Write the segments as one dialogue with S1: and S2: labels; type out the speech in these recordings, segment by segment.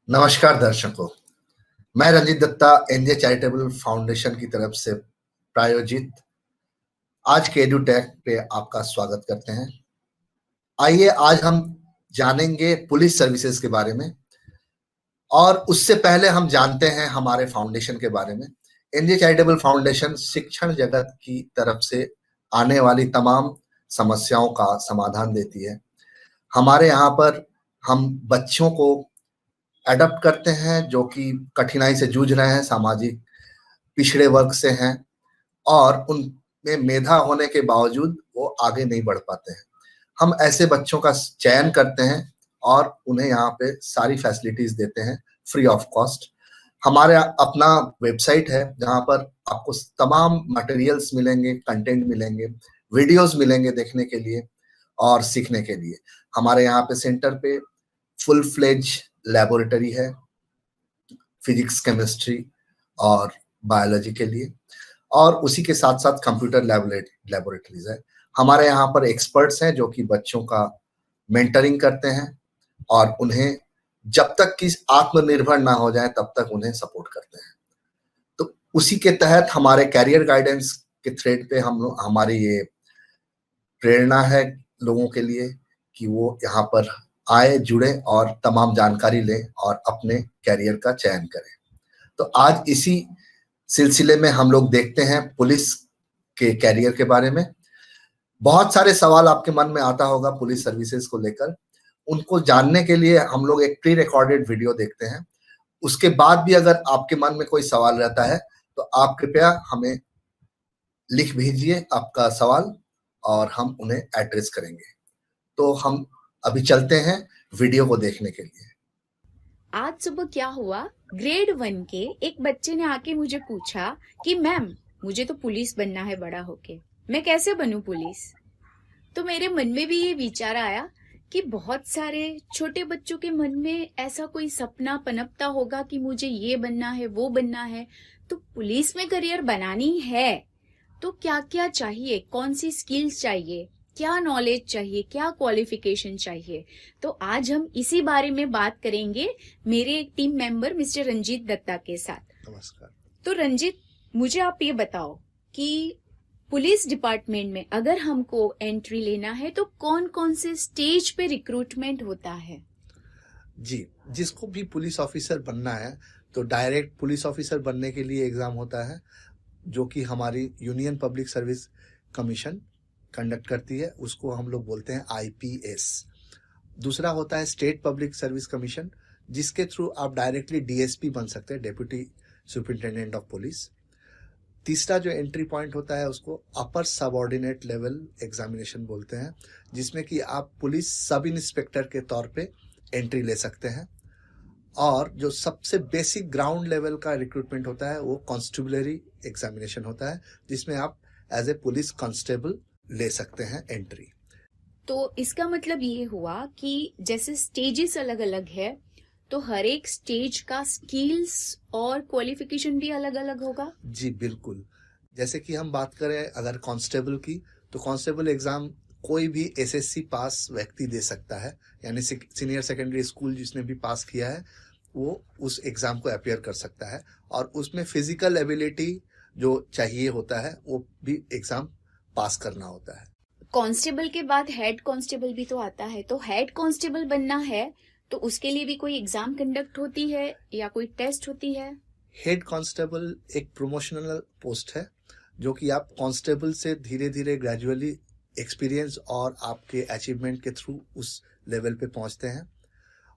S1: नमस्कार दर्शकों, मैं Ranjit Datta NJ charitable foundation की तरफ से प्रायोजित आज के एडुटेक पे आपका स्वागत करते हैं। आइए आज हम जानेंगे पुलिस सर्विसेज के बारे में और उससे पहले हम जानते हैं हमारे फाउंडेशन के बारे में। एनजे चैरिटेबल फाउंडेशन शिक्षण जगत की तरफ से आने वाली तमाम समस्याओं का समाधान देती है। हमारे यहाँ पर हम बच्चों को एडॉप्ट करते हैं जो कि कठिनाई से जूझ रहे हैं, सामाजिक पिछड़े वर्ग से हैं और उनमें मेधा होने के बावजूद वो आगे नहीं बढ़ पाते हैं। हम ऐसे बच्चों का चयन करते हैं और उन्हें यहाँ पे सारी फैसिलिटीज देते हैं फ्री ऑफ कॉस्ट। हमारे अपना वेबसाइट है जहाँ पर आपको तमाम मटेरियल्स मिलेंगे, कंटेंट मिलेंगे, वीडियोस मिलेंगे देखने के लिए और सीखने के लिए। हमारे यहाँ पे सेंटर पे फुल फ्लेज लेबोरेटरी है फिजिक्स, केमिस्ट्री और बायोलॉजी के लिए, और उसी के साथ साथ कंप्यूटर लेबोरेटरीज है। हमारे यहाँ पर एक्सपर्ट्स हैं जो कि बच्चों का मेंटरिंग करते हैं और उन्हें जब तक कि आत्मनिर्भर ना हो जाए तब तक उन्हें सपोर्ट करते हैं। तो उसी के तहत हमारे कैरियर गाइडेंस के थ्रेड पे हम लोग, हमारी ये प्रेरणा है लोगों के लिए कि वो यहाँ पर आए, जुड़े और तमाम जानकारी लें और अपने कैरियर का चयन करें। तो आज इसी सिलसिले में हम लोग देखते हैं पुलिस के कैरियर के बारे में। बहुत सारे सवाल आपके मन में आता होगा पुलिस सर्विसेज को लेकर। उनको जानने के लिए हम लोग एक प्री रिकॉर्डेड वीडियो देखते हैं। उसके बाद भी अगर आपके मन में कोई सवाल रहता है तो आप कृपया हमें लिख भेजिए आपका सवाल और हम उन्हें एड्रेस करेंगे। तो हम अभी चलते हैं वीडियो को देखने के लिए।
S2: आज सुबह क्या हुआ, ग्रेड 1 के एक बच्चे ने आके मुझे पूछा कि मैम मुझे तो पुलिस बनना है बड़ा होके, मैं कैसे बनूं पुलिस। तो मेरे मन में भी ये विचार आया कि बहुत सारे छोटे बच्चों के मन में ऐसा कोई सपना पनपता होगा कि मुझे ये बनना है वो बनना है। तो पुलिस में करियर बनानी है तो क्या क्या चाहिए, कौन सी स्किल्स चाहिए, क्या नॉलेज चाहिए, क्या क्वालिफिकेशन चाहिए। तो आज हम इसी बारे में बात करेंगे मेरे एक team member mister Ranjit Datta के साथ।
S1: नमस्कार।
S2: तो रंजीत, मुझे आप ये बताओ कि पुलिस डिपार्टमेंट में अगर हमको एंट्री लेना है तो कौन कौन से स्टेज पे रिक्रूटमेंट होता है।
S3: जी, जिसको भी पुलिस ऑफिसर बनना है तो डायरेक्ट पुलिस ऑफिसर बनने के लिए एग्जाम होता है जो कि हमारी union public service commission conduct करती है, उसको हम लोग बोलते हैं आईपीएस। दूसरा होता है स्टेट पब्लिक सर्विस कमीशन, जिसके थ्रू आप डायरेक्टली डीएसपी बन सकते हैं, डेप्यूटी सुपरिटेंडेंट ऑफ पुलिस। तीसरा जो एंट्री पॉइंट होता है उसको अपर सबऑर्डिनेट लेवल एग्जामिनेशन बोलते हैं, जिसमें कि आप पुलिस सब इंस्पेक्टर के तौर पे एंट्री ले सकते हैं। और जो सबसे बेसिक ग्राउंड लेवल का रिक्रूटमेंट होता है वो कॉन्स्टेबलरी एग्जामिनेशन होता है, जिसमें आप एज ए पुलिस कांस्टेबल ले सकते हैं एंट्री।
S2: तो इसका मतलब ये हुआ कि जैसे स्टेजेस अलग अलग है तो हर एक स्टेज का स्किल्स और क्वालिफिकेशन भी अलग अलग होगा।
S3: जी बिल्कुल। जैसे कि हम बात करें अगर कांस्टेबल की, तो कांस्टेबल एग्जाम कोई भी एसएससी पास व्यक्ति दे सकता है, यानी सीनियर सेकेंडरी स्कूल जिसने भी पास किया है वो उस एग्जाम को अपियर कर सकता है। और उसमें फिजिकल एबिलिटी जो चाहिए होता है वो भी एग्जाम पास करना होता है।
S2: कांस्टेबल के बाद हेड कांस्टेबल भी तो आता है, तो हेड कांस्टेबल बनना है तो उसके लिए भी कोई एग्जाम कंडक्ट होती है या कोई टेस्ट होती है।
S3: हेड कांस्टेबल एक प्रोमोशनल पोस्ट है जो कि आप कांस्टेबल से धीरे धीरे ग्रेजुअली एक्सपीरियंस और आपके अचीवमेंट के थ्रू उस लेवल पे पहुंचते हैं,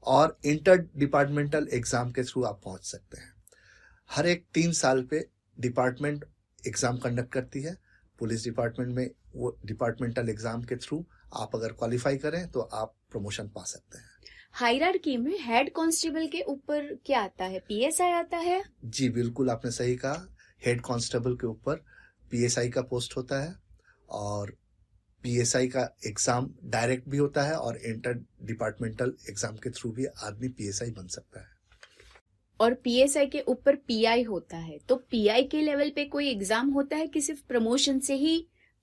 S3: और इंटर डिपार्टमेंटल एग्जाम के थ्रू आप पहुंच सकते हैं। हर एक 3 साल पे डिपार्टमेंट एग्जाम कंडक्ट करती है पुलिस डिपार्टमेंट में। वो डिपार्टमेंटल एग्जाम के थ्रू आप अगर क्वालिफाई करें तो आप प्रमोशन पा सकते हैं।
S2: हायरार्की में हेड कांस्टेबल के ऊपर क्या आता है, पीएसआई आता है।
S3: जी बिल्कुल, आपने सही कहा। हेड कांस्टेबल के ऊपर पीएसआई का पोस्ट होता है, और पीएसआई का एग्जाम डायरेक्ट भी होता है और इंटर डिपार्टमेंटल एग्जाम के थ्रू भी आदमी पीएसआई बन सकता है।
S2: और पीएसआई के ऊपर पीआई होता है, तो पीआई के लेवल पे कोई एग्जाम होता है कि सिर्फ प्रमोशन से ही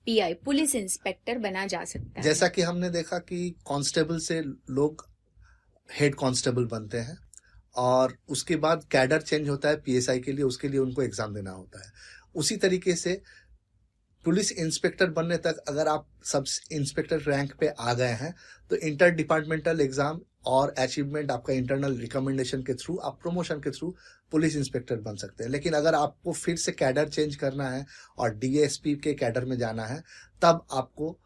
S2: पीआई पुलिस इंस्पेक्टर बना जा सकता है।
S3: जैसा कि हमने देखा कि कांस्टेबल से लोग हेड कांस्टेबल बनते हैं, और उसके बाद कैडर चेंज होता है पीएसआई के लिए, उसके लिए उनको एग्जाम देना होता है। उसी तरीके से पुलिस इंस्पेक्टर बनने तक अगर आप सब इंस्पेक्टर रैंक पे आ गए हैं तो इंटर डिपार्टमेंटल एग्जाम और अचीवमेंट आपका इंटरनल रिकमेंडेशन के थ्रू आप प्रमोशन के थ्रू पुलिस इंस्पेक्टर बन सकते हैं। लेकिन अगर आपको फिर से कैडर चेंज करना है और डीएसपी के कैडर में जाना है, तब आपको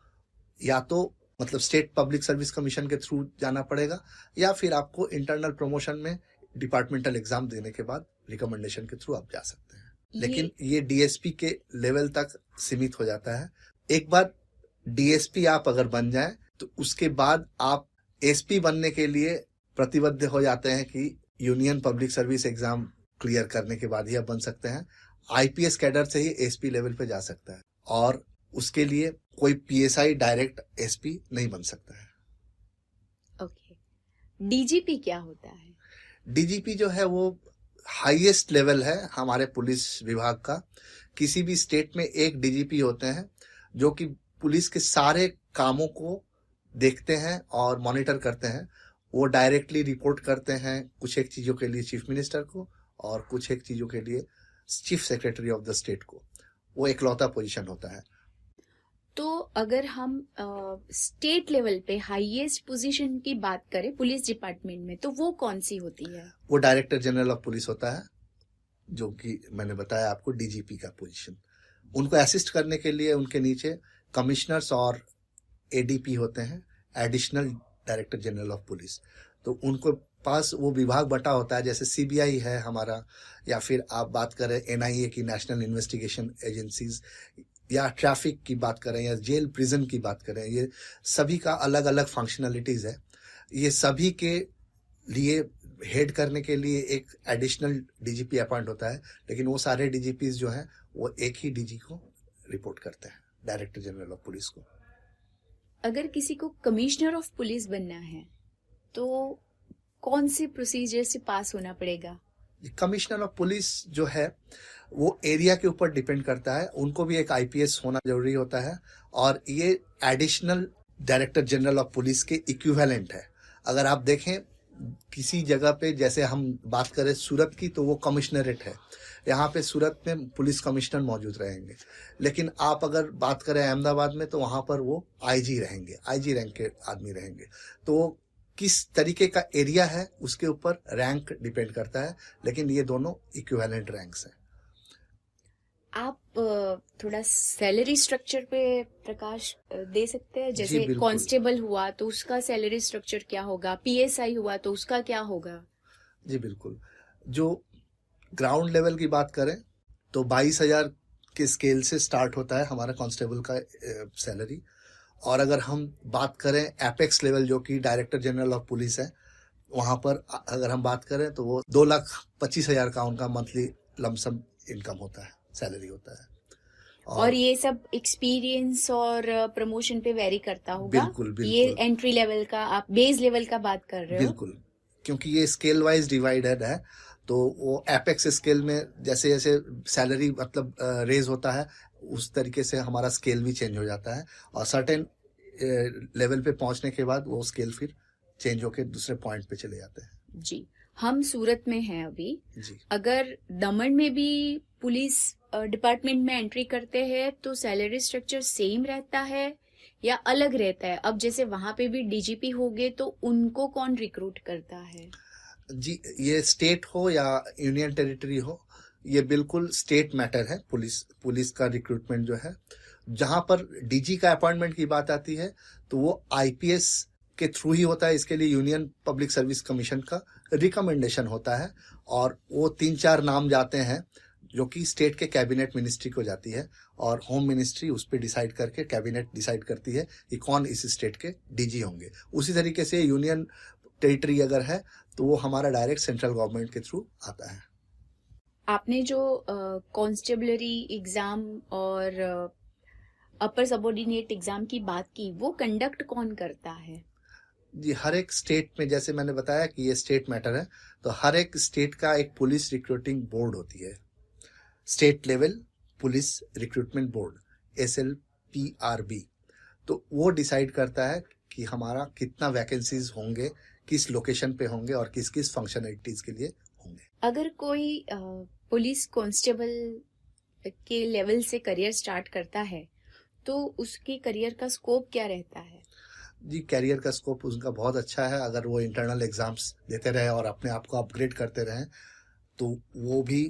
S3: या तो मतलब स्टेट पब्लिक सर्विस कमीशन के थ्रू जाना पड़ेगा, या फिर आपको इंटरनल प्रमोशन में डिपार्टमेंटल एग्जाम देने के बाद रिकमेंडेशन के थ्रू आप जा सकते हैं। लेकिन ये डीएसपी के लेवल तक सीमित हो जाता है। एक बार डीएसपी आप अगर बन जाए तो उसके बाद आप एसपी बनने के लिए प्रतिबद्ध हो जाते हैं कि union public service exam clear करने के बाद ही आप बन सकते हैं। आईपीएस कैडर से ही एसपी लेवल पे जा सकता है, और उसके लिए कोई पीएसआई डायरेक्ट एसपी नहीं बन सकता है।
S2: ओके, डीजीपी क्या होता है?
S3: डीजीपी जो है वो हाईएस्ट लेवल है हमारे पुलिस विभाग का। किसी भी स्टेट में एक डीजीपी होते हैं जो कि पुलिस के सारे कामों को देखते हैं और मॉनिटर करते हैं। वो डायरेक्टली रिपोर्ट करते हैं कुछ एक चीज़ों के लिए चीफ मिनिस्टर को और कुछ एक चीज़ों के लिए chief secretary of the state को। वो एकलौता पोजीशन होता है।
S2: तो अगर हम स्टेट लेवल पे हाईएस्ट पोजीशन की बात करें पुलिस डिपार्टमेंट में, तो वो कौन सी होती है?
S3: वो डायरेक्टर जनरल ऑफ पुलिस होता है, जो कि मैंने बताया आपको डीजीपी का पोजीशन। उनको असिस्ट करने के लिए उनके नीचे कमिश्नर्स और एडीपी होते हैं, additional director general of police. तो उनको पास वो विभाग बटा होता है, जैसे सीबीआई है हमारा, या फिर आप बात करें एनआईए की, नेशनल इन्वेस्टिगेशन एजेंसीज, या ट्रैफिक की बात करें या जेल प्रिजन की बात करें, ये सभी का अलग अलग फंक्शनलिटीज है। ये सभी के लिए हेड करने के लिए एक एडिशनल डीजीपी अपॉइंट होता है, लेकिन वो सारे डीजीपीज जो हैं वो एक ही डीजी को रिपोर्ट करते हैं, डायरेक्टर जनरल ऑफ पुलिस को।
S2: अगर किसी को कमिश्नर ऑफ पुलिस बनना है तो कौन सी प्रोसीजर से पास होना पड़ेगा?
S3: कमिश्नर ऑफ पुलिस जो है वो एरिया के ऊपर डिपेंड करता है। उनको भी एक आईपीएस होना जरूरी होता है, और ये additional director general of police के इक्विवेलेंट है। अगर आप देखें किसी जगह पे, जैसे हम बात करें सूरत की, तो वो कमिश्नरेट है। यहाँ पे सूरत में पुलिस कमिश्नर मौजूद रहेंगे। लेकिन आप अगर बात करें अहमदाबाद में, तो वहाँ पर वो आईजी रहेंगे, आईजी रैंक के आदमी रहेंगे। तो किस तरीके का एरिया है उसके ऊपर रैंक डिपेंड करता है, लेकिन ये दोनों इक्विवेलेंट रैंक्स हैं।
S2: आप थोड़ा सैलरी स्ट्रक्चर पे प्रकाश दे सकते हैं? जैसे
S3: बिल्कुल।
S2: कांस्टेबल हुआ तो उसका सैलरी स्ट्रक्चर क्या होगा, पीएसआई हुआ तो उसका क्या होगा?
S3: जी बिल्कुल। जो ग्राउंड लेवल की बात करें तो 22,000 के स्केल से स्टार्ट होता है हमारा कांस्टेबल का सैलरी। और अगर हम बात करें एपेक्स लेवल, जो कि डायरेक्टर जनरल ऑफ पुलिस है, वहाँ पर अगर हम बात करें तो वो 2,25,000 का उनका मंथली लमसम इनकम होता है, सैलरी होता है।
S2: और ये सब एक्सपीरियंस और प्रमोशन पे वेरी करता होगा?
S3: बिल्कुल बिल्कुल।
S2: ये एंट्री लेवल का, आप बेस लेवल का बात कर रहे हो?
S3: बिल्कुल, क्योंकि ये स्केल वाइज डिवाइडेड है। तो वो एपेक्स स्केल में जैसे जैसे सैलरी मतलब रेज होता है, उस तरीके से हमारा स्केल भी चेंज हो जाता है, और सर्टेन लेवल पे पहुंचने के बाद वो स्केल फिर चेंज होके दूसरे पॉइंट पे चले जाते हैं।
S2: जी, हम सूरत में हैं अभी।
S3: जी
S2: अगर दमन में भी पुलिस डिपार्टमेंट में एंट्री करते हैं तो सैलरी स्ट्रक्चर सेम रहता है या अलग रहता है? अब जैसे वहां पे भी डीजीपी हो गए तो उनको कौन रिक्रूट करता है?
S3: जी, ये स्टेट हो या यूनियन टेरिटरी हो, ये बिल्कुल स्टेट मैटर है। पुलिस का रिक्रूटमेंट जो है, जहां पर डीजी का अपॉइंटमेंट की बात आती है तो वो आईपीएस के थ्रू ही होता है। इसके लिए यूनियन पब्लिक सर्विस कमीशन का रिकमेंडेशन होता है, और वो 3-4 नाम जाते हैं जो कि स्टेट के कैबिनेट मिनिस्ट्री को जाती है, और होम मिनिस्ट्री उस पर डिसाइड करके, कैबिनेट डिसाइड करती है कि कौन इस स्टेट के डीजी होंगे। उसी तरीके से यूनियन टेरिटरी अगर है तो वो हमारा डायरेक्ट सेंट्रल गवर्नमेंट के थ्रू आता है।
S2: आपने जो कॉन्स्टेबलरी एग्जाम और अपर सबऑर्डिनेट एग्जाम की बात की, वो कंडक्ट कौन करता है?
S3: जी, हर एक स्टेट में, जैसे मैंने बताया कि ये स्टेट मैटर है, तो हर एक स्टेट का एक पुलिस रिक्रूटिंग बोर्ड होती है, state level police recruitment board, SLPRB। तो वो डिसाइड करता है कि हमारा कितना वैकेंसीज होंगे, किस लोकेशन पे होंगे और किस किस फंक्शनलिटीज के लिए होंगे।
S2: अगर कोई पुलिस कांस्टेबल के लेवल से करियर स्टार्ट करता है तो उसके करियर का स्कोप क्या रहता है?
S3: जी, कैरियर का स्कोप उनका बहुत अच्छा है। अगर वो इंटरनल एग्जाम्स देते रहे और अपने आप को अपग्रेड करते रहें तो वो भी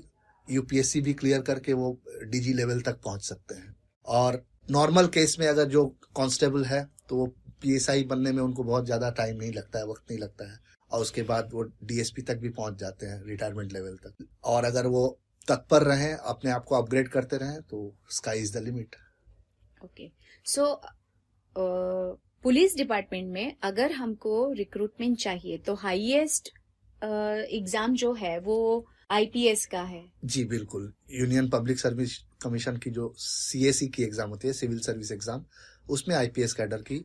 S3: यूपीएससी भी क्लियर करके वो डीजी लेवल तक पहुंच सकते हैं। और नॉर्मल केस में अगर जो कांस्टेबल है तो वो पीएसआई बनने में उनको बहुत ज़्यादा टाइम नहीं लगता है, वक्त नहीं लगता है, और उसके बाद वो डीएसपी तक भी पहुंच जाते हैं, रिटायरमेंट लेवल तक। और अगर वो तत्पर रहें, अपने आप को अपग्रेड करते रहें तो sky is the limit.
S2: Okay, so police department में अगर हमको रिक्रूटमेंट चाहिए तो हाईएस्ट एग्जाम जो है वो आईपीएस का है।
S3: जी बिल्कुल, यूनियन पब्लिक सर्विस कमीशन की जो सीएसी की एग्जाम होती है, सिविल सर्विस एग्जाम, उसमें आईपीएस कैडर की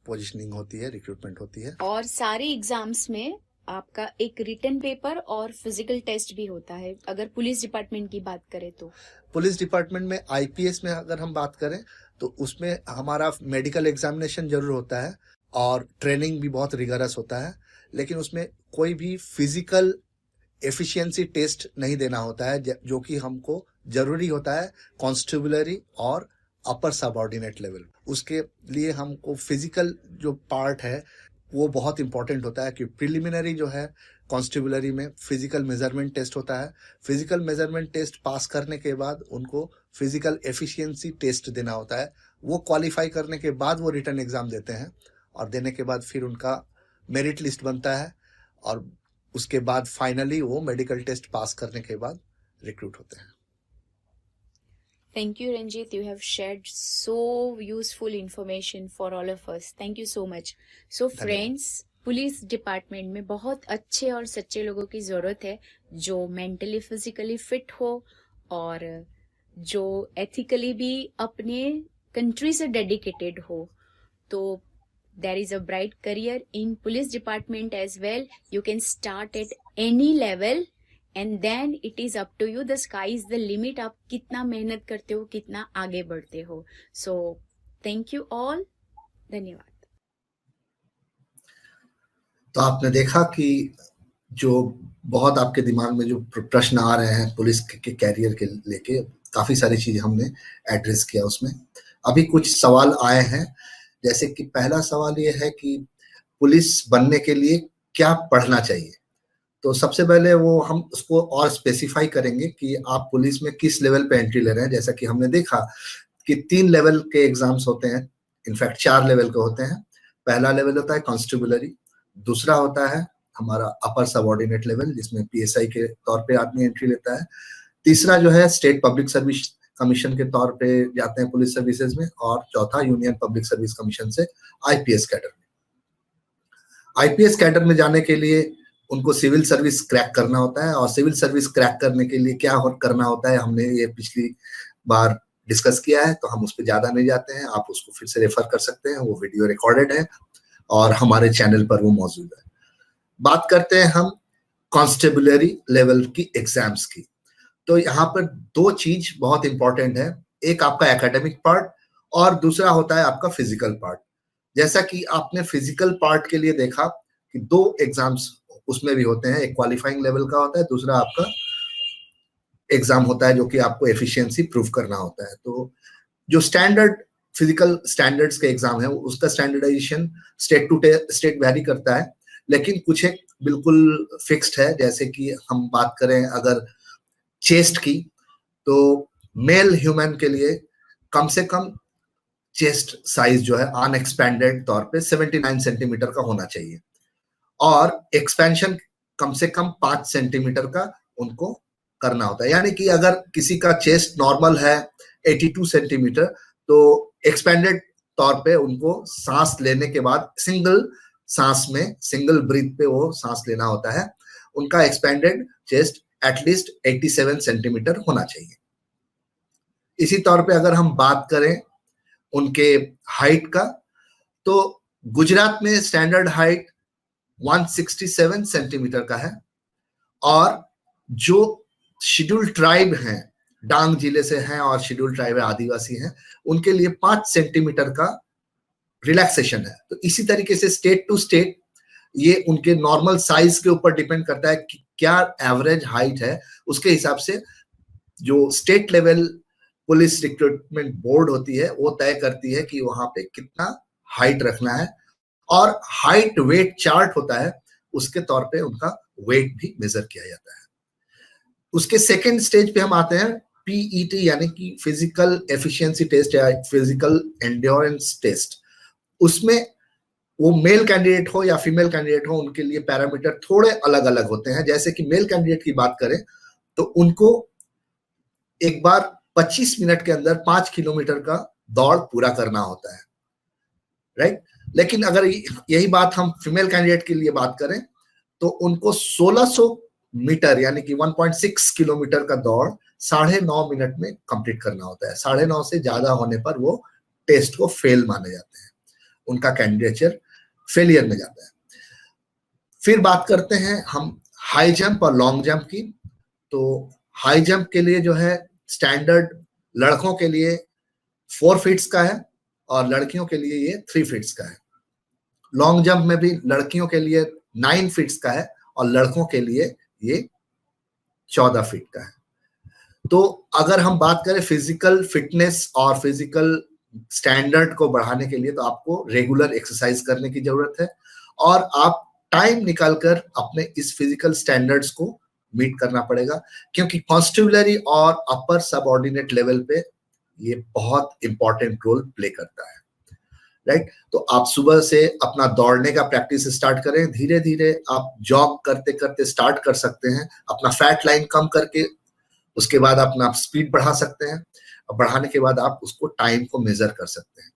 S3: पोजीशनिंग होती है, रिक्रूटमेंट होती है।
S2: और सारे एग्जाम्स में आपका एक रिटन पेपर और फिजिकल टेस्ट भी होता है अगर पुलिस डिपार्टमेंट की बात करें तो।
S3: पुलिस डिपार्टमेंट में आईपीएस में अगर हम बात करें तो उसमें हमारा मेडिकल एग्जामिनेशन जरूर होता है और ट्रेनिंग भी बहुत रिगरस होता है, लेकिन उसमें कोई भी फिजिकल एफिशिएंसी टेस्ट नहीं देना होता है, जो कि हमको जरूरी होता है कॉन्स्टेबलरी और अपर सबऑर्डिनेट लेवल। उसके लिए हमको फिजिकल जो पार्ट है वो बहुत इंपॉर्टेंट होता है कि प्रिलिमिनरी जो है कॉन्स्टेबलरी में फिजिकल मेजरमेंट टेस्ट होता है। फिजिकल मेजरमेंट टेस्ट पास करने के बाद उनको फिजिकल एफिशिएंसी टेस्ट देना होता है। वो क्वालिफाई करने के बाद वो रिटन एग्जाम देते हैं और देने के बाद फिर उनका मेरिट लिस्ट बनता है और उसके बाद फाइनली वो मेडिकल टेस्ट पास करने के बाद रिक्रूट होते हैं।
S2: Thank you, Ranjit. You have shared so useful information for all of us. Thank you so much. So, friends, police department में बहुत अच्छे और सच्चे लोगों की जरूरत है जो मेंटली फिजिकली फिट हो और जो एथिकली भी अपने कंट्री से डेडिकेटेड हो। तो there is a bright career in police department as well. You can start at any level and then it is up to you. The sky is the limit. आप कितना मेहनत करते हो, कितना आगे बढ़ते हो. So thank you all. धन्यवाद।
S1: तो आपने देखा कि जो बहुत आपके दिमाग में जो प्रश्न आ रहे हैं पुलिस के कैरियर के लेके, काफी सारी चीजें हमने एड्रेस किया उसमें। अभी कुछ सवाल आए हैं, जैसे कि पहला सवाल ये है कि पुलिस बनने के लिए क्या पढ़ना चाहिए। तो सबसे पहले वो हम उसको और स्पेसिफाई करेंगे कि आप पुलिस में किस लेवल पे एंट्री ले रहे हैं। जैसा कि हमने देखा कि 3 लेवल के एग्जाम्स होते हैं, इनफैक्ट 4 लेवल के होते हैं। पहला लेवल होता है कॉन्स्टेबलरी, दूसरा होता है हमारा अपर सबऑर्डिनेट लेवल जिसमें पीएसआई के तौर पे आदमी एंट्री लेता है, तीसरा जो है स्टेट पब्लिक सर्विस कमीशन के तौर पे जाते हैं पुलिस सर्विसेज में, और चौथा यूनियन पब्लिक सर्विस कमीशन से आईपीएस कैडर में। आईपीएस कैडर में जाने के लिए उनको सिविल सर्विस क्रैक करना होता है, और सिविल सर्विस क्रैक करने के लिए क्या करना होता है हमने ये पिछली बार डिस्कस किया है, तो हम उस पर ज्यादा नहीं जाते हैं। आप उसको फिर से रेफर कर सकते हैं, वो वीडियो रिकॉर्डेड है और हमारे चैनल पर वो मौजूद है। बात करते हैं हम कॉन्स्टेबलरी लेवल की एग्जाम्स की। तो यहाँ पर 2 चीज बहुत इंपॉर्टेंट है, एक आपका एकेडमिक पार्ट और दूसरा होता है आपका फिजिकल पार्ट। जैसा कि आपने फिजिकल पार्ट के लिए देखा कि 2 एग्जाम्स उसमें भी होते हैं, एक क्वालिफाइंग लेवल का होता है, दूसरा आपका एग्जाम होता है जो कि आपको एफिशिएंसी प्रूव करना होता है। तो जो स्टैंडर्ड फिजिकल स्टैंडर्ड्स के एग्जाम है उसका standardisation state to state vary करता है, लेकिन कुछ एक बिल्कुल फिक्स्ड है। जैसे कि हम बात करें अगर चेस्ट की, तो मेल ह्यूमन के लिए कम से कम चेस्ट साइज जो है अनएक्सपैंडेड तौर पे 79 सेंटीमीटर का होना चाहिए, और एक्सपेंशन कम से कम 5 सेंटीमीटर का उनको करना होता है। यानी कि अगर किसी का चेस्ट नॉर्मल है 82 सेंटीमीटर, तो एक्सपेंडेड तौर पे उनको सांस लेने के बाद सिंगल सांस में, सिंगल ब्रीथ पे वो सांस लेना होता है, उनका एक्सपेंडेड चेस्ट एटलीस्ट 87 सेंटीमीटर होना चाहिए। इसी तौर पे अगर हम बात करें उनके हाइट का, तो गुजरात में स्टैंडर्ड हाइट 167 सेंटीमीटर का है, और जो शेड्यूल ट्राइब हैं, डांग जिले से हैं और शेड्यूल ट्राइब आदिवासी हैं, उनके लिए 5 सेंटीमीटर का रिलैक्सेशन है। तो इसी तरीके से स्टेट टू स्टेट ये उनके नॉर्मल साइज के ऊपर डिपेंड करता है कि क्या एवरेज हाइट है, उसके हिसाब से जो state level police recruitment board होती है वो तय करती है कि वहां पे कितना हाइट रखना है, और हाइट वेट चार्ट होता है, उसके तौर पे उनका वेट भी मेजर किया जाता है। उसके सेकेंड स्टेज पे हम आते हैं पीईटी यानी कि फिजिकल एफिशिएंसी टेस्ट या फिजिकल एंड्योरेंस टेस्ट। उसमें वो मेल कैंडिडेट हो या फीमेल कैंडिडेट हो, उनके लिए पैरामीटर थोड़े अलग अलग होते हैं। जैसे कि मेल कैंडिडेट की बात करें तो उनको एक बार 25 मिनट के अंदर 5 किलोमीटर का दौड़ पूरा करना होता है, राइट। लेकिन अगर यही बात हम फीमेल कैंडिडेट के लिए बात करें तो उनको 1600 मीटर यानी कि 1.6 किलोमीटर का दौड़ 9.5 मिनट में कंप्लीट करना होता है। 9.5 से ज्यादा होने पर वो टेस्ट को फेल माने जाते हैं, उनका कैंडिडेचर फेलियर में जाता है। फिर बात करते हैं हम हाई जंप और लॉन्ग जंप की। तो हाई जंप के लिए जो है स्टैंडर्ड लड़कों के लिए 4 फीट्स का है और लड़कियों के लिए ये 3 फीट्स का है। लॉन्ग जंप में भी लड़कियों के लिए 9 फीट्स का है और लड़कों के लिए ये 14 फीट का है। तो अगर हम बात करें फिजिकल फिटनेस और फिजिकल स्टैंडर्ड को बढ़ाने के लिए तो आपको रेगुलर एक्सरसाइज करने की जरूरत है, और आप टाइम निकालकर अपने इस फिजिकल स्टैंडर्ड्स को मीट करना पड़ेगा, क्योंकि कॉन्स्टेबलरी और अपर सबऑर्डिनेट लेवल पे ये बहुत इंपॉर्टेंट रोल प्ले करता है, राइट। तो आप सुबह से अपना दौड़ने का प्रैक्टिस स्टार्ट करें, धीरे धीरे आप जॉग करते करते स्टार्ट कर सकते हैं, अपना फैट लाइन कम करके उसके बाद अपना स्पीड बढ़ा सकते हैं, और बढ़ाने के बाद आप उसको टाइम को मेजर कर सकते हैं।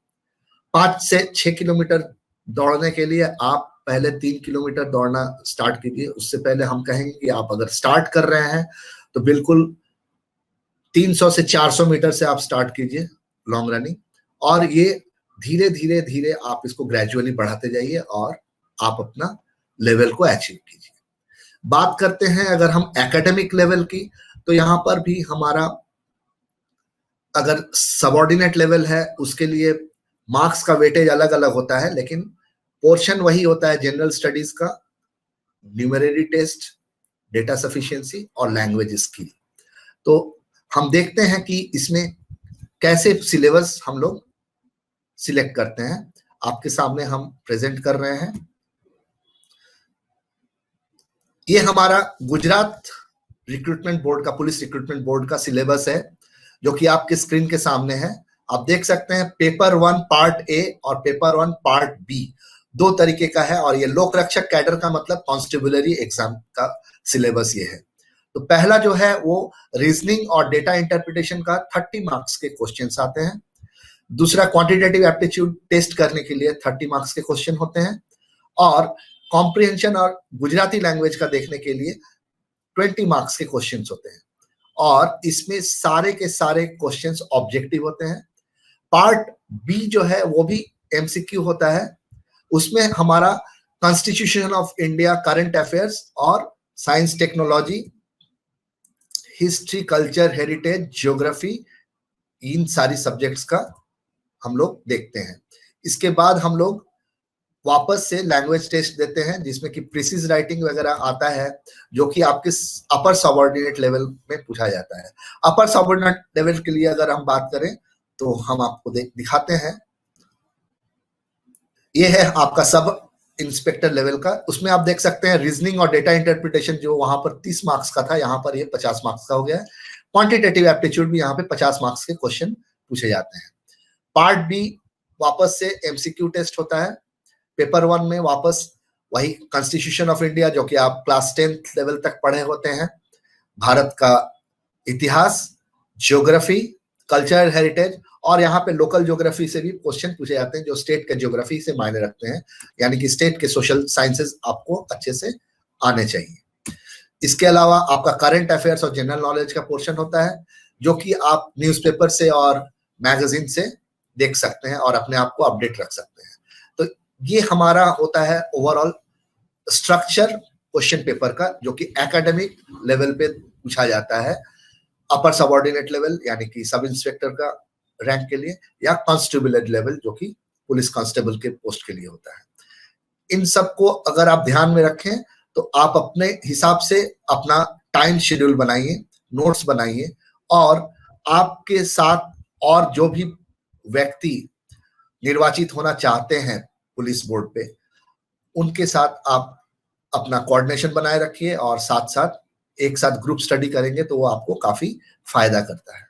S1: 5 से 6 किलोमीटर दौड़ने के लिए आप पहले 3 किलोमीटर दौड़ना स्टार्ट कीजिए। उससे पहले हम कहेंगे कि आप अगर स्टार्ट कर रहे हैं तो बिल्कुल 300 से 400 मीटर से आप स्टार्ट कीजिए लॉन्ग रनिंग, और ये धीरे धीरे धीरे आप इसको ग्रेजुअली बढ़ाते जाइए और आप अपना लेवल को अचीव कीजिए। बात करते हैं अगर हम एकेडमिक लेवल की, तो यहाँ पर भी हमारा अगर सबऑर्डिनेट लेवल है उसके लिए मार्क्स का वेटेज अलग अलग होता है, लेकिन पोर्शन वही होता है जनरल स्टडीज का, न्यूमेररी टेस्ट, डेटा सफिशिएंसी और लैंग्वेज स्किल। तो हम देखते हैं कि इसमें कैसे सिलेबस हम लोग सिलेक्ट करते हैं। आपके सामने हम प्रेजेंट कर रहे हैं। ये हमारा गुजरात रिक्रूटमेंट बोर्ड का, पुलिस रिक्रूटमेंट बोर्ड का सिलेबस है, जो कि आपके स्क्रीन के सामने है। आप देख सकते हैं पेपर 1 पार्ट ए और पेपर 1 पार्ट बी 2 तरीके का है, और ये लोक रक्षक कैडर का मतलब कॉन्स्टेबलरी एग्जाम का सिलेबस ये है। तो पहला जो है वो रीजनिंग और डेटा इंटरप्रिटेशन का 30 मार्क्स के क्वेश्चंस आते हैं। दूसरा क्वांटिटेटिव एप्टीट्यूड टेस्ट करने के लिए 30 मार्क्स के क्वेश्चन होते हैं, और कॉम्प्रिहेंशन और गुजराती लैंग्वेज का देखने के लिए 20 मार्क्स के क्वेश्चंस होते हैं, और इसमें सारे के सारे क्वेश्चंस ऑब्जेक्टिव होते हैं। पार्ट बी जो है वो भी एमसीक्यू होता है, उसमें हमारा constitution of India, current affairs और science technology, history, culture, heritage, geography, इन सारी सब्जेक्ट्स का हम लोग देखते हैं। इसके बाद हम लोग वापस से लैंग्वेज टेस्ट देते हैं, जिसमें कि प्रिसीज राइटिंग वगैरह आता है, जो कि आपके अपर सबऑर्डिनेट लेवल में पूछा जाता है। अपर सबऑर्डिनेट लेवल के लिए अगर हम बात करें तो हम आपको दिखाते हैं। ये है आपका सब इंस्पेक्टर लेवल का। उसमें आप देख सकते हैं रीजनिंग और डेटा इंटरप्रिटेशन जो वहां पर 30 मार्क्स का था, यहाँ पर ये 50 मार्क्स का हो गया है। क्वांटिटेटिव एप्टीट्यूड भी यहाँ पे 50 मार्क्स के क्वेश्चन पूछे जाते हैं। पार्ट बी वापस से एमसीक्यू टेस्ट होता है। पेपर 1 में वापस वही कॉन्स्टिट्यूशन ऑफ इंडिया, जो कि आप क्लास 10th लेवल तक पढ़े होते हैं, भारत का इतिहास, ज्योग्राफी, कल्चरल हेरिटेज, और यहाँ पे लोकल ज्योग्राफी से भी क्वेश्चन पूछे जाते हैं जो स्टेट के ज्योग्राफी से मायने रखते हैं, यानी कि स्टेट के सोशल साइंसेस आपको अच्छे से आने चाहिए। इसके अलावा आपका करंट अफेयर्स और जनरल नॉलेज का पोर्शन होता है, जो कि आप न्यूज़पेपर से और मैगजीन से देख सकते हैं और अपने आप को अपडेट रख सकते हैं। तो ये हमारा होता है ओवरऑल स्ट्रक्चर क्वेश्चन पेपर का, जो कि एकेडमिक लेवल पे पूछा जाता है, अपर सबऑर्डिनेट लेवल यानी कि सब इंस्पेक्टर का रैंक के लिए, या कांस्टेबल लेवल जो कि पुलिस कांस्टेबल के पोस्ट के लिए होता है। इन सबको अगर आप ध्यान में रखें तो आप अपने हिसाब से अपना टाइम शेड्यूल बनाइए, नोट्स बनाइए, और आपके साथ और जो भी व्यक्ति निर्वाचित होना चाहते हैं पुलिस बोर्ड पे, उनके साथ आप अपना कोऑर्डिनेशन बनाए रखिए, और साथ साथ एक साथ ग्रुप स्टडी करेंगे तो वो आपको काफी फायदा करता है।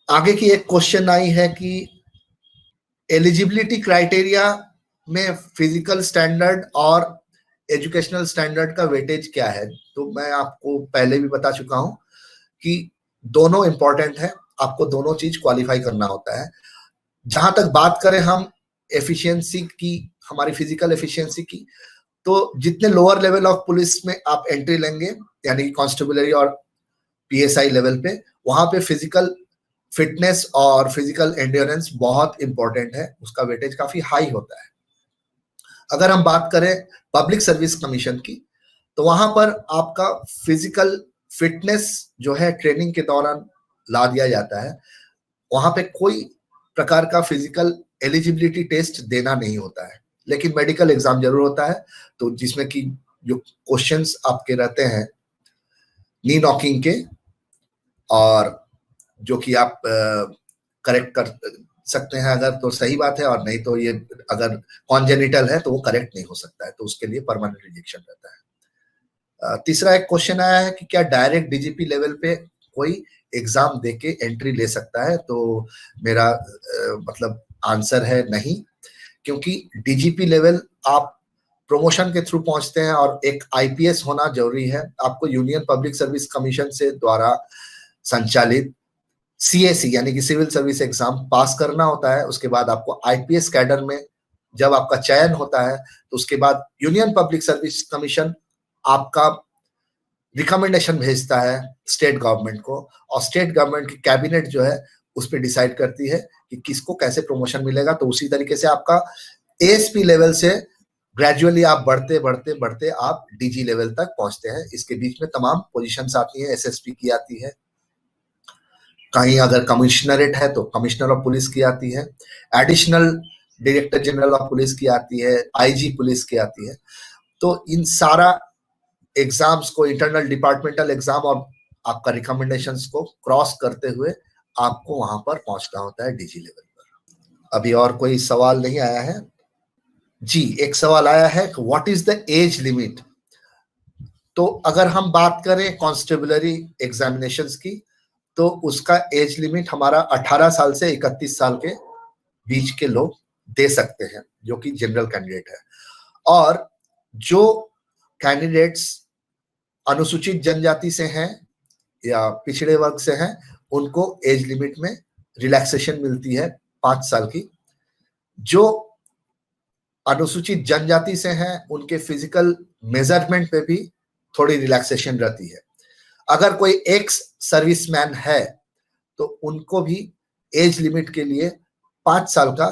S1: आगे की एक क्वेश्चन आई है कि एलिजिबिलिटी क्राइटेरिया में फिजिकल स्टैंडर्ड और एजुकेशनल स्टैंडर्ड का वेटेज क्या है। तो मैं आपको पहले भी बता चुका हूं कि दोनों इंपॉर्टेंट है, आपको दोनों चीज क्वालिफाई करना होता है। जहां तक बात करें हम एफिशिएंसी की, हमारी फिजिकल एफिशिएंसी की, तो जितने लोअर लेवल ऑफ पुलिस में आप एंट्री लेंगे, यानी कांस्टेबलरी और पीएसआई लेवल पे, वहां पे फिजिकल फिटनेस और फिजिकल एंड्योरेंस बहुत इंपॉर्टेंट है, उसका वेटेज काफी हाई होता है। अगर हम बात करें पब्लिक सर्विस कमीशन की, तो वहां पर आपका फिजिकल फिटनेस जो है ट्रेनिंग के दौरान ला दिया जाता है। वहां पे कोई प्रकार का फिजिकल एलिजिबिलिटी टेस्ट देना नहीं होता है, लेकिन मेडिकल एग्जाम जरूर होता है, तो जिसमें कि जो क्वेश्चंस आपके रहते हैं नी नॉकिंग के, और जो कि आप करेक्ट कर सकते हैं अगर तो सही बात है, और नहीं तो ये अगर कॉन्जेनिटल है तो वो करेक्ट नहीं हो सकता है, तो उसके लिए परमानेंट रिजेक्शन रहता है। तीसरा एक क्वेश्चन आया है कि क्या डायरेक्ट डीजीपी लेवल पे कोई एग्जाम देके एंट्री ले सकता है। तो मेरा मतलब आंसर है नहीं, क्योंकि डीजीपी लेवल आप प्रमोशन के थ्रू पहुंचते हैं, और एक आईपीएस होना जरूरी है। आपको यूनियन पब्लिक सर्विस कमीशन से द्वारा संचालित सीएसी यानी कि सिविल सर्विस एग्जाम पास करना होता है। उसके बाद आपको आईपीएस कैडर में जब आपका चयन होता है, तो उसके बाद यूनियन पब्लिक सर्विस कमीशन आपका रिकमेंडेशन भेजता है स्टेट गवर्नमेंट को, और स्टेट गवर्नमेंट की कैबिनेट जो है उस पर डिसाइड करती है कि किसको कैसे प्रमोशन मिलेगा। तो उसी तरीके से आपका एएसपी लेवल से ग्रेजुअली आप बढ़ते बढ़ते बढ़ते आप डीजी लेवल तक पहुंचते हैं। इसके बीच में तमाम पोजीशंस आती हैं, एसएसपी की आती है, कहीं अगर कमिश्नरेट है तो कमिश्नर ऑफ पुलिस की आती है, additional director general of police की आती है, आईजी पुलिस की आती है। तो इन सारा एग्जाम्स को, इंटरनल डिपार्टमेंटल एग्जाम और आपका रिकमेंडेशंस को क्रॉस करते हुए आपको वहां पर पहुंचना होता है डीजी लेवल पर। अभी और कोई सवाल नहीं आया है जी। एक सवाल आया है, what is the age limit. तो अगर हम बात करें कांस्टेबलरी एग्जामिनेशंस की, तो उसका एज लिमिट हमारा 18 साल से 31 साल के बीच के लोग दे सकते हैं, जो कि जनरल कैंडिडेट है। और जो कैंडिडेट्स अनुसूचित जनजाति से हैं या पिछड़े वर्ग से हैं, उनको एज लिमिट में रिलैक्सेशन मिलती है 5 साल की। जो अनुसूचित जनजाति से हैं उनके फिजिकल मेजरमेंट पे भी थोड़ी रिलैक्सेशन रहती है। अगर कोई एक्स सर्विसमैन है तो उनको भी एज लिमिट के लिए 5 साल का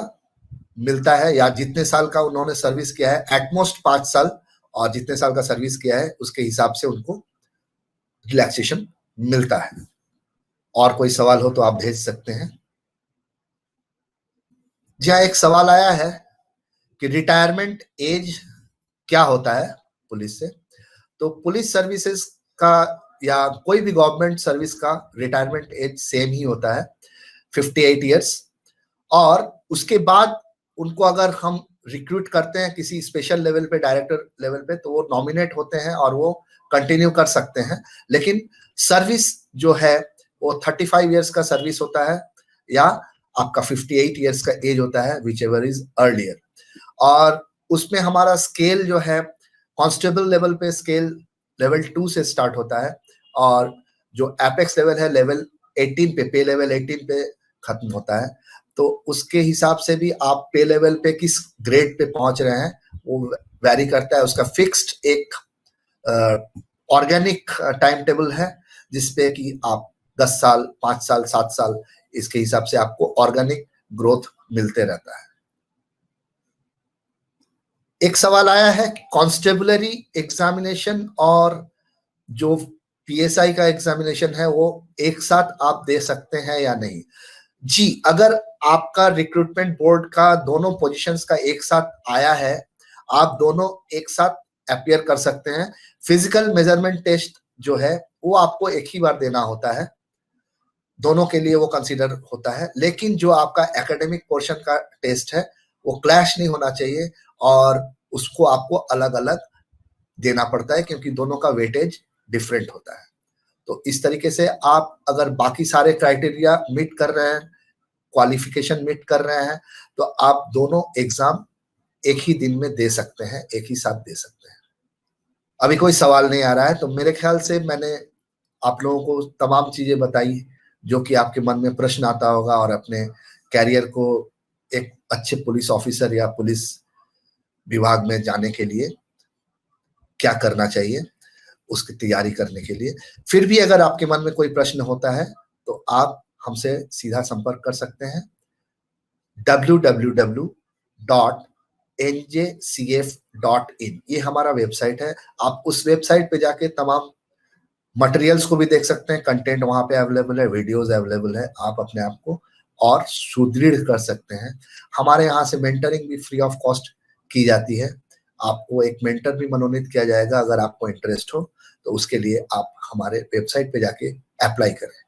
S1: मिलता है, या जितने साल का उन्होंने सर्विस किया है, एटमोस्ट 5 साल, और जितने साल का सर्विस किया है उसके हिसाब से उनको रिलैक्सेशन मिलता है। और कोई सवाल हो तो आप भेज सकते हैं। जहाँ एक सवाल आया है कि रिटायरमेंट एज क्या होता है पुलिस से। तो पुलिस सर्विसेज का या कोई भी गवर्नमेंट सर्विस का रिटायरमेंट एज सेम ही होता है, 58 ईयर्स। और उसके बाद उनको अगर हम रिक्रूट करते हैं किसी स्पेशल लेवल पे, डायरेक्टर लेवल पे, तो वो नॉमिनेट होते हैं और वो कंटिन्यू कर सकते हैं। लेकिन सर्विस जो है वो 35 ईयर्स का सर्विस होता है, या आपका 58 ईयर्स का एज होता है, विच एवर इज अर्लियर। और उसमें हमारा स्केल जो है कांस्टेबल लेवल पे स्केल लेवल 2 से स्टार्ट होता है, और जो एपेक्स लेवल है लेवल 18 पे लेवल 18 पे खत्म होता है। तो उसके हिसाब से भी आप पे लेवल पे किस ग्रेड पे पहुंच रहे हैं वो वैरी करता है। उसका फिक्स्ड एक ऑर्गेनिक टाइम टेबल है, जिसपे कि आप 10 साल, 5 साल, 7 साल, इसके हिसाब से आपको ऑर्गेनिक ग्रोथ मिलते रहता है। एक सवाल आया है कि कांस्टेबलरी एग्जामिनेशन और जो पीएसआई का एग्जामिनेशन है वो एक साथ आप दे सकते हैं या नहीं। जी, अगर आपका रिक्रूटमेंट बोर्ड का दोनों पोजीशंस का एक साथ आया है, आप दोनों एक साथ अपियर कर सकते हैं। फिजिकल मेजरमेंट टेस्ट जो है वो आपको एक ही बार देना होता है, दोनों के लिए वो कंसीडर होता है, लेकिन जो आपका एकेडमिक पोर्शन का टेस्ट है वो क्लैश नहीं होना चाहिए और उसको आपको अलग अलग देना पड़ता है क्योंकि दोनों का वेटेज डिफरेंट होता है। तो इस तरीके से आप अगर बाकी सारे क्राइटेरिया मीट कर रहे हैं, क्वालिफिकेशन मीट कर रहे हैं, तो आप दोनों एग्जाम एक ही दिन में दे सकते हैं, एक ही साथ दे सकते हैं। अभी कोई सवाल नहीं आ रहा है, तो मेरे ख्याल से मैंने आप लोगों को तमाम चीजें बताई जो कि आपके मन में प्रश्न आता होगा और अपने कैरियर को एक अच्छे पुलिस ऑफिसर या पुलिस विभाग में जाने के लिए क्या करना चाहिए, उसकी तैयारी करने के लिए। फिर भी अगर आपके मन में कोई प्रश्न होता है तो आप हमसे सीधा संपर्क कर सकते हैं। www.njcf.in ये हमारा वेबसाइट है। आप उस वेबसाइट पे जाके तमाम मटेरियल्स को भी देख सकते हैं, कंटेंट वहां पे अवेलेबल है, वीडियोस अवेलेबल है। आप अपने आप को और सुदृढ़ कर सकते हैं। हमारे यहाँ से मेंटरिंग भी फ्री ऑफ कॉस्ट की जाती है। आपको एक मेंटर भी मनोनीत किया जाएगा अगर आपको इंटरेस्ट हो, तो उसके लिए आप हमारे वेबसाइट पे जाके अप्लाई करें।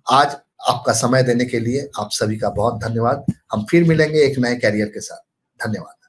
S1: आज आपका समय देने के लिए आप सभी का बहुत धन्यवाद। हम फिर मिलेंगे एक नए कैरियर के साथ। धन्यवाद।